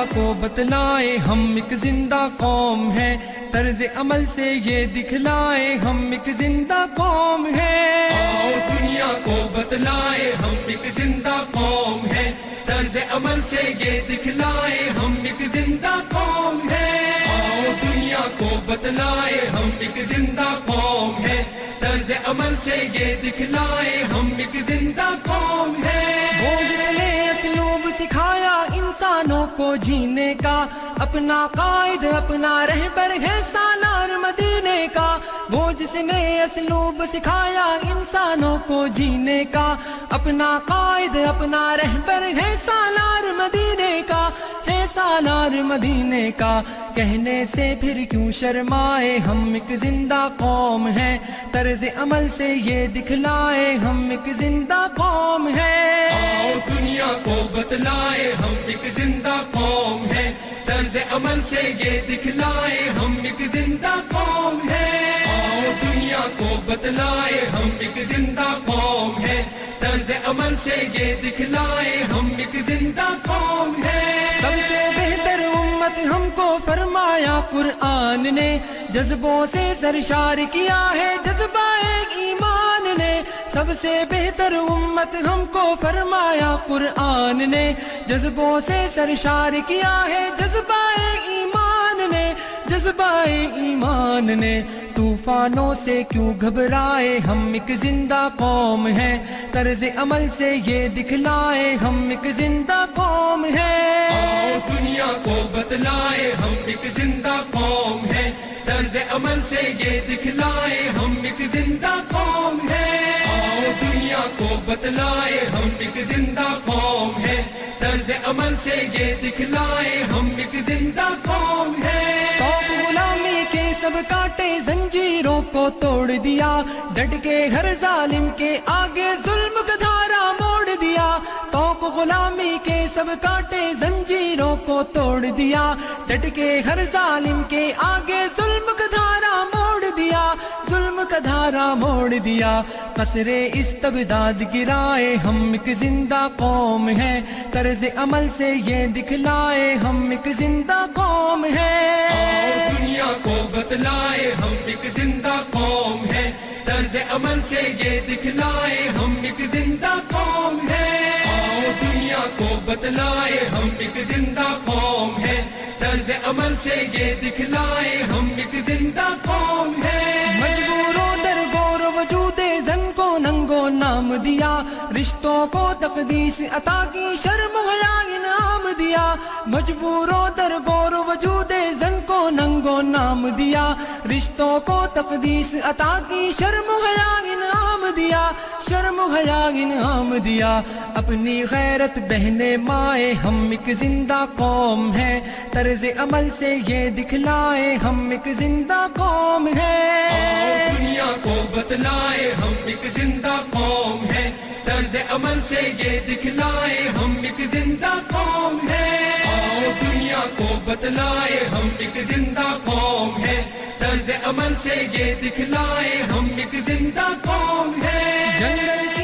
دنیا کو بتلائے ہم ایک زندہ قوم ہیں، طرز عمل سے یہ دکھلائے ہم ایک زندہ قوم ہیں۔ آؤ دنیا کو بتلائے ہم ایک زندہ قوم ہیں، طرز عمل سے یہ دکھلائے ہم ایک زندہ قوم ہیں۔ آؤ دنیا کو بتلائے ہم ایک زندہ قوم ہیں، طرز عمل سے یہ دکھلائے ہم ایک زندہ قوم ہیں۔ وہ جس نے اسلوب سکھایا انسانوں کو جینے کا، اپنا قائد اپنا رہبر ہے سالار مدینے کا۔ وہ جس نے اسلوب سکھایا انسانوں کو جینے کا، اپنا قائد اپنا رہبر ہے سالار مدینے کا، ہے سالار مدینے کا۔ کہنے سے پھر کیوں شرمائے ہم ایک زندہ قوم ہیں، طرز عمل سے یہ دکھلائے ہم ایک زندہ قوم ہیں۔ آؤ دنیا کو بتلائے ہم ایک زندہ قوم ہیں، طرز عمل سے یہ دکھلائے ہم ایک زندہ قوم ہیں۔ آؤ دنیا کو بتلائے ہم ایک زندہ قوم ہیں، طرز عمل سے یہ دکھلائے ہم ایک زندہ قوم ہیں۔ سب سے بہتر امت ہم کو فرمایا قرآن نے، جذبوں سے سرشار کیا ہے جذبہ ایمان نے۔ سب سے بہتر امت ہم کو فرمایا قرآن نے، جذبوں سے سرشار کیا ہے جذبہ ایمان نے، جذبہ ایمان نے۔ طوفانوں سے کیوں گھبرائے ہم ایک زندہ قوم ہیں، طرز عمل سے یہ دکھلائے ہم ایک زندہ قوم ہیں۔ آؤ دنیا کو بتلائے ہم ایک زندہ قوم ہیں، طرز عمل سے یہ دکھلائے ہم ایک زندہ قوم ہیں۔ آؤ دنیا کو بتلائے ہم ایک زندہ قوم ہیں، طرز عمل سے یہ دکھلائے ہم ایک زندہ قوم ہیں۔ تو غلامی کے سب کاٹے زنجیروں کو توڑ دیا، ڈٹ کے ہر ظالم کے آگے ظلم کا دھارا موڑ دیا۔ تو غلامی کے سب کاٹے زنجیروں کو توڑ دیا، ڈٹ کے ہر ظالم کے آگے ظلم کا دھارا موڑ دیا، ظلم کا دھارا موڑ دیا۔ قصر استبداد گرائے ہم ایک زندہ قوم ہیں، طرز عمل سے یہ دکھلائے ہم ایک زندہ قوم ہیں۔ آؤ دنیا کو بتلائے ہم ایک زندہ قوم ہیں، طرز عمل سے یہ دکھلائے ہم ایک زندہ قوم ہیں۔ آؤ دنیا کو بتلائے ہم ایک زندہ قوم ہیں، طرز عمل سے یہ دکھلائے ہم ایک زندہ قوم ہیں۔ مجبوروں در گور وجود زن کو ننگو نام دیا، رشتوں کو تقدیس عطا کی شرم حیا انعام دیا۔ مجبوروں در گور وجود زن کو ننگو نام دیا، رشتوں کو تقدیس عطا کی شرم حیا انعام دیا، شرم حیا انعام دیا۔ اپنی غیرت بہنے مائے ہم ایک زندہ قوم ہیں، طرز عمل سے یہ دکھلائے ہم ایک زندہ قوم ہیں۔ آؤ دنیا کو بتلائے ہم ایک زندہ قوم ہیں، طرز عمل سے یہ دکھلائے ہم ایک زندہ قوم ہیں۔ آؤ دنیا کو بتلائے ہم ایک زندہ قوم ہیں، طرز عمل سے یہ دکھلائے ہم ایک زندہ قوم ہیں۔ جنگل